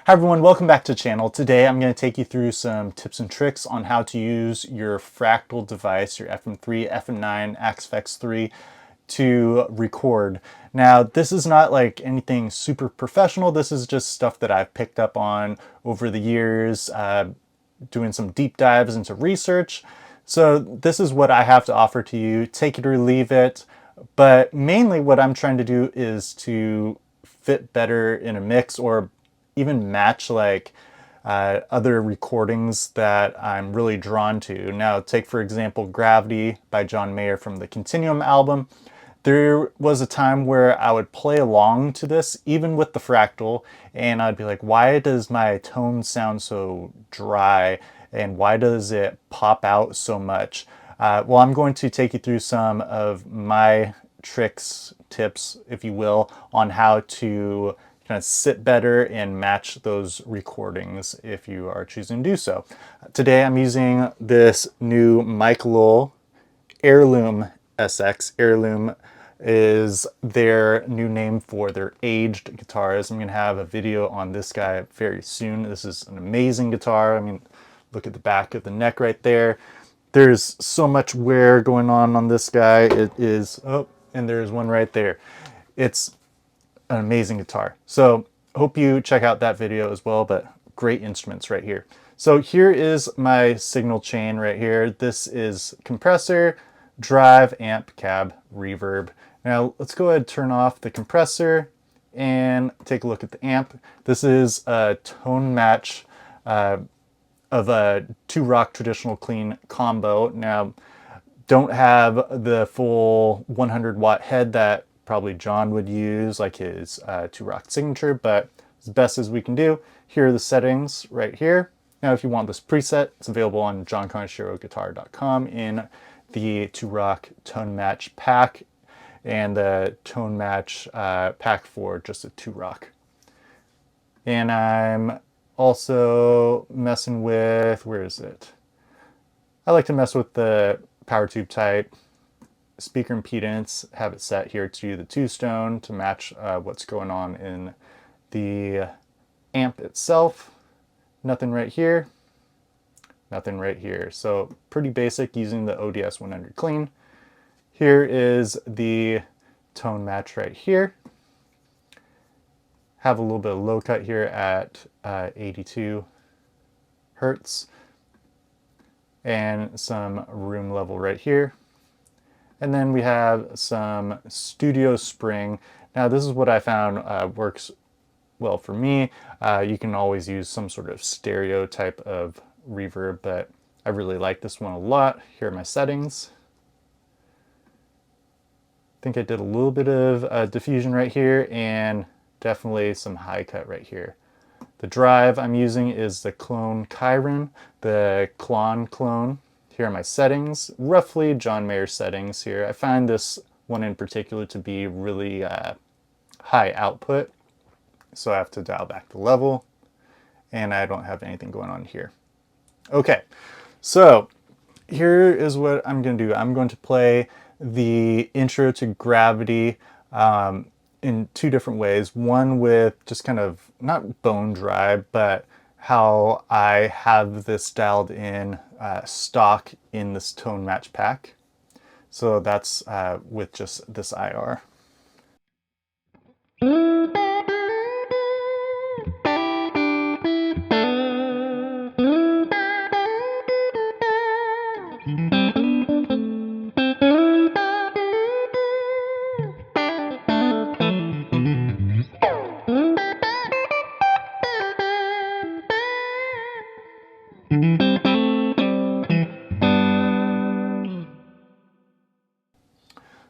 Hi everyone, welcome back to the channel. Today I'm going to take you through some tips and tricks on how to use your Fractal device, your FM3, FM9, Axe-FX3 to record. Now this is not like anything super professional, this is just stuff that I've picked up on over the years, doing some deep dives into research. So this is what I have to offer to you, take it or leave it, but mainly what I'm trying to do is to fit better in a mix or even match like other recordings that I'm really drawn to. Now, take for example Gravity by John Mayer from the Continuum album. There was a time where I would play along to this, even with the Fractal, and I'd be like, why does my tone sound so dry? And why does it pop out so much? Well, I'm going to take you through some of my tricks, tips, if you will, on how to kind of sit better and match those recordings if you are choosing to do so. Today I'm using this new Mike Lowell Heirloom SX. Heirloom is their new name for their aged guitars. I'm going to have a video on this guy very soon. This is an amazing guitar. I mean, look at the back of the neck right there. There's so much wear going on this guy. It is, oh, and there's one right there. It's an amazing guitar. So hope you check out that video as well, but great instruments right here. So here is my signal chain right here. This is compressor, drive, amp, cab, reverb. Now let's go ahead and turn off the compressor and take a look at the amp. This is a tone match of a 2-rock traditional clean combo. Now don't have the full 100 watt head that probably John would use, like his 2-rock signature, but as best as we can do. Here are the settings right here. Now if you want this preset, it's available on johnconoshiroguitar.com in the 2-rock tone match pack and the tone match pack for just a 2-rock. And I'm also messing with, where is it? I like to mess with the power tube type, speaker impedance, have it set here to the 2-stone to match what's going on in the amp itself. Nothing right here, nothing right here. So pretty basic using the ODS 100 clean. Here is the tone match right here. Have a little bit of low cut here at 82 hertz and some room level right here. And then we have some studio spring. Now this is what I found works well for me. You can always use some sort of stereo type of reverb, but I really like this one a lot. Here are my settings. I think I did a little bit of diffusion right here and definitely some high cut right here. The drive I'm using is the Clone Chiron, the Klon clone. Here are my settings, roughly John Mayer settings here. I find this one in particular to be really high output, so I have to dial back the level, and I don't have anything going on here. Okay, so here is what I'm going to do. I'm going to play the intro to Gravity in 2 different ways. One with just kind of, not bone dry, but how I have this dialed in stock in this tone match pack. So that's with just this IR.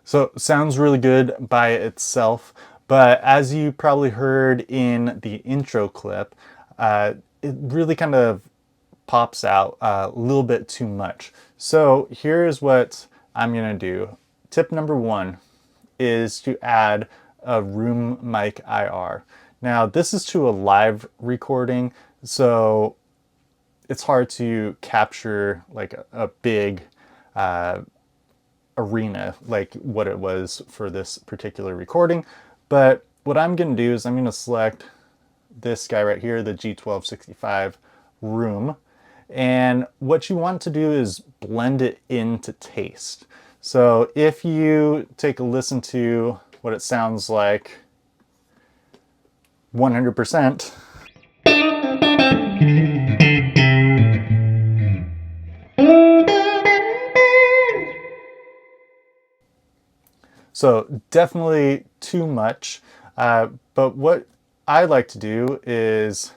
So sounds really good by itself, but as you probably heard in the intro clip, it really kind of pops out a little bit too much. So here's what I'm gonna do. Tip number 1 is to add a room mic IR. Now this is to a live recording, so it's hard to capture like a big arena like what it was for this particular recording. But what I'm going to do is I'm going to select this guy right here, the G1265 room. And what you want to do is blend it into taste. So if you take a listen to what it sounds like 100%, so definitely too much. But what I like to do is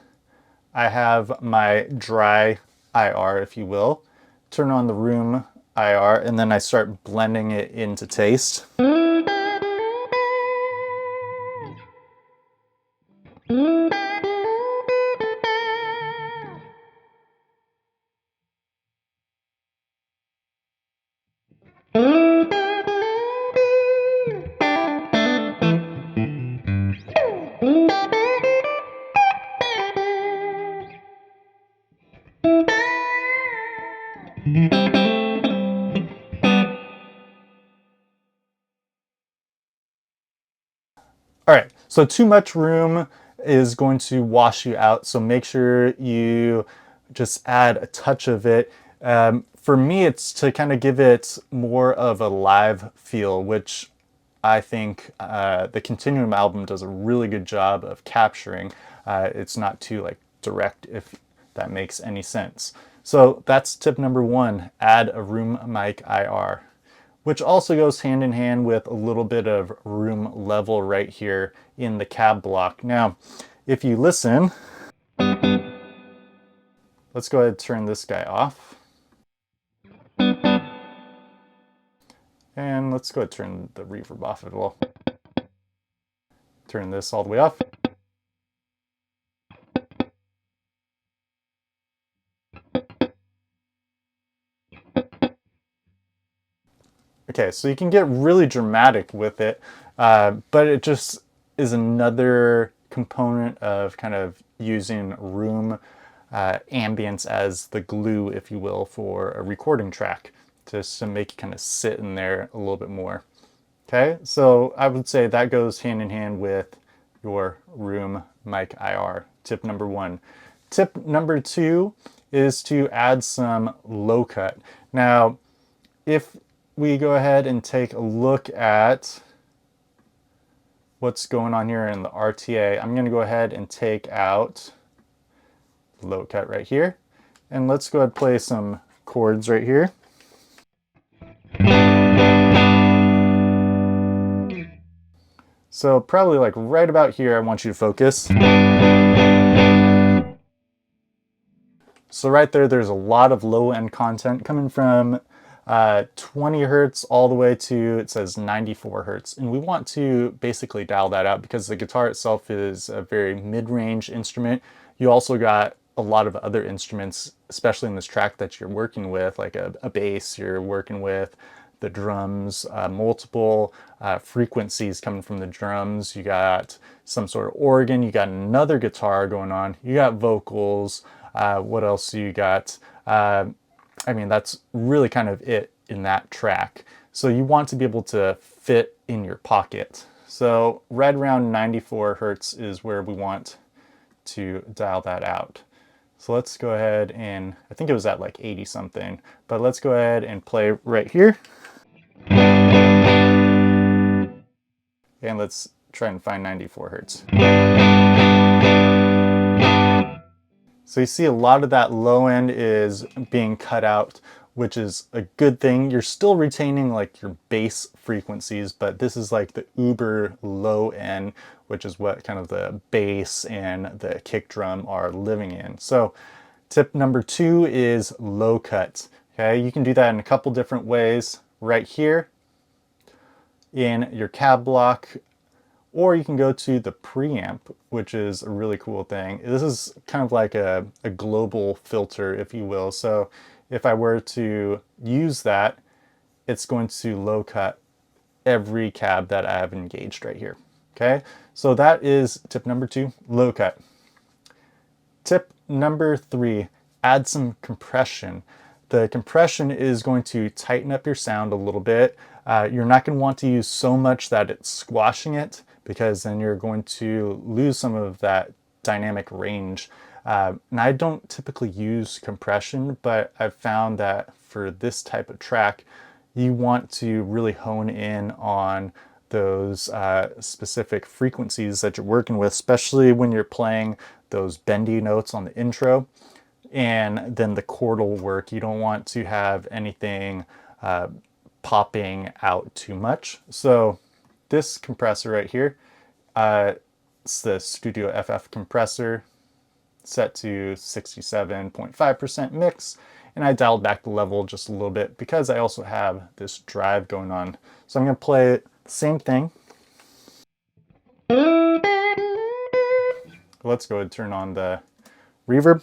I have my dry IR, if you will, turn on the room IR, and then I start blending it into taste. All right, so too much room is going to wash you out, so make sure you just add a touch of it. For me, it's to kind of give it more of a live feel, which I think the Continuum album does a really good job of capturing. It's not too like direct, if that makes any sense. So that's tip number one, add a room mic IR, which also goes hand in hand with a little bit of room level right here in the cab block. Now, if you listen, let's go ahead and turn this guy off. And let's go ahead and turn the reverb off as well. Turn this all the way off. Okay, so you can get really dramatic with it, but it just is another component of kind of using room ambience as the glue, if you will, for a recording track, just to make it kind of sit in there a little bit more. Okay, so I would say that goes hand in hand with your room mic IR, tip number one. Tip number two is to add some low cut. Now, if we go ahead and take a look at what's going on here in the RTA, I'm going to go ahead and take out low cut right here. And let's go ahead and play some chords right here. So probably like right about here, I want you to focus. So right there, there's a lot of low end content coming from 20 hertz all the way to, it says 94 hertz. And we want to basically dial that out because the guitar itself is a very mid-range instrument. You also got a lot of other instruments, especially in this track that you're working with, like a bass, you're working with the drums, multiple frequencies coming from the drums. You got some sort of organ, you got another guitar going on, you got vocals. What else do you got? I mean, that's really kind of it in that track. So you want to be able to fit in your pocket. So right around 94 hertz is where we want to dial that out. So let's go ahead and, I think it was at like 80 something, but let's go ahead and play right here. And let's try and find 94 hertz. So you see a lot of that low end is being cut out, which is a good thing. You're still retaining like your bass frequencies, but this is like the uber low end, which is what kind of the bass and the kick drum are living in. So tip number two is low cut. Okay, you can do that in a couple different ways. Right here in your cab block, or you can go to the preamp, which is a really cool thing. This is kind of like a global filter, if you will. So if I were to use that, it's going to low cut every cab that I have engaged right here. Okay, so that is tip number two, low cut. Tip number three, add some compression. The compression is going to tighten up your sound a little bit. You're not going to want to use so much that it's squashing it, because then you're going to lose some of that dynamic range. And I don't typically use compression, but I've found that for this type of track, you want to really hone in on those specific frequencies that you're working with, especially when you're playing those bendy notes on the intro and then the chordal work. You don't want to have anything popping out too much. So this compressor right here, it's the Studio FF compressor, set to 67.5% mix, and I dialed back the level just a little bit because I also have this drive going on. So I'm going to play the same thing. Let's go ahead and turn on the reverb.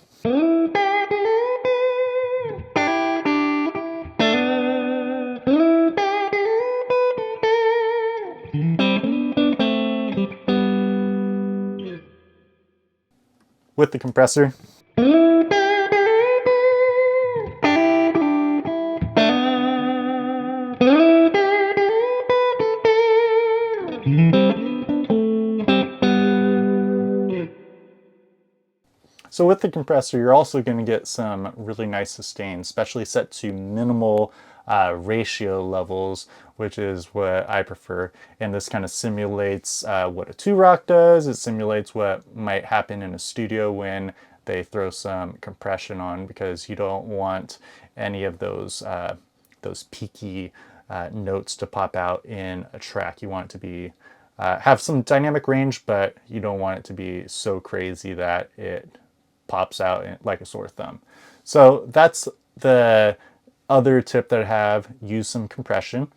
With the compressor. So with the compressor, you're also going to get some really nice sustain, especially set to minimal ratio levels, which is what I prefer. And this kind of simulates what a 2-rock does. It simulates what might happen in a studio when they throw some compression on, because you don't want any of those peaky notes to pop out in a track. You want it to be have some dynamic range, but you don't want it to be so crazy that it pops out like a sore thumb. So that's the other tip that I have: use some compression.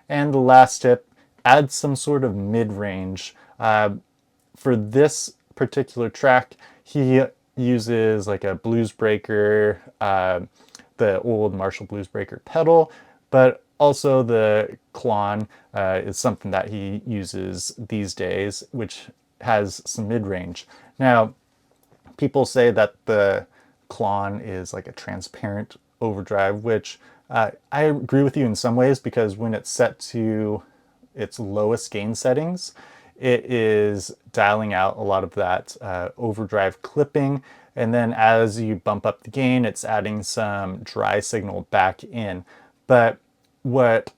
And the last tip, add some sort of mid-range. For this particular track, he uses like a blues breaker, the old Marshall blues breaker pedal, but also the Klon is something that he uses these days, which has some mid-range. Now, people say that the Klon is like a transparent overdrive, which I agree with you in some ways, because when it's set to its lowest gain settings, it is dialing out a lot of that overdrive clipping. And then as you bump up the gain, it's adding some dry signal back in. But what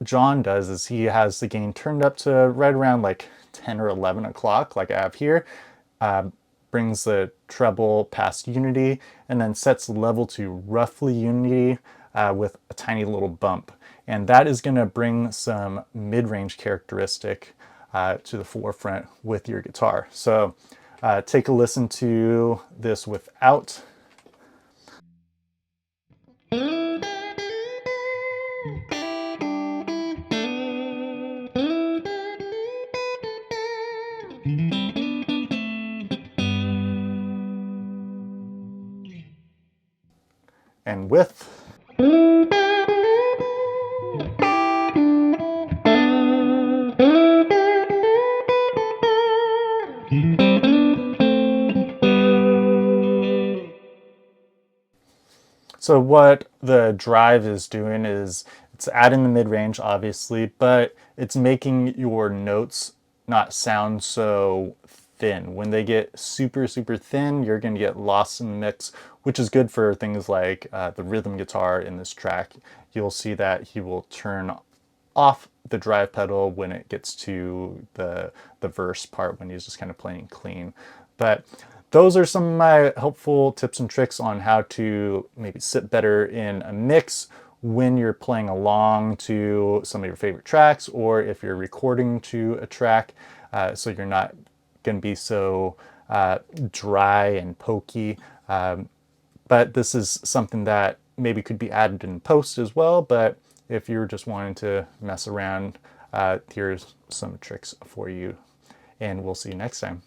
John does is he has the gain turned up to right around like 10 or 11 o'clock, like I have here, brings the treble past unity, and then sets the level to roughly unity with a tiny little bump. And that is going to bring some mid-range characteristic to the forefront with your guitar. So take a listen to this without. And with. So what the drive is doing is it's adding the mid-range, obviously, but it's making your notes not sound so thin. When they get super, super thin, you're going to get lost in the mix, which is good for things like the rhythm guitar in this track. You'll see that he will turn off the drive pedal when it gets to the verse part, when he's just kind of playing clean. But those are some of my helpful tips and tricks on how to maybe sit better in a mix when you're playing along to some of your favorite tracks, or if you're recording to a track, so you're not going to be so dry and pokey. But this is something that maybe could be added in post as well. But if you're just wanting to mess around, here's some tricks for you, and we'll see you next time.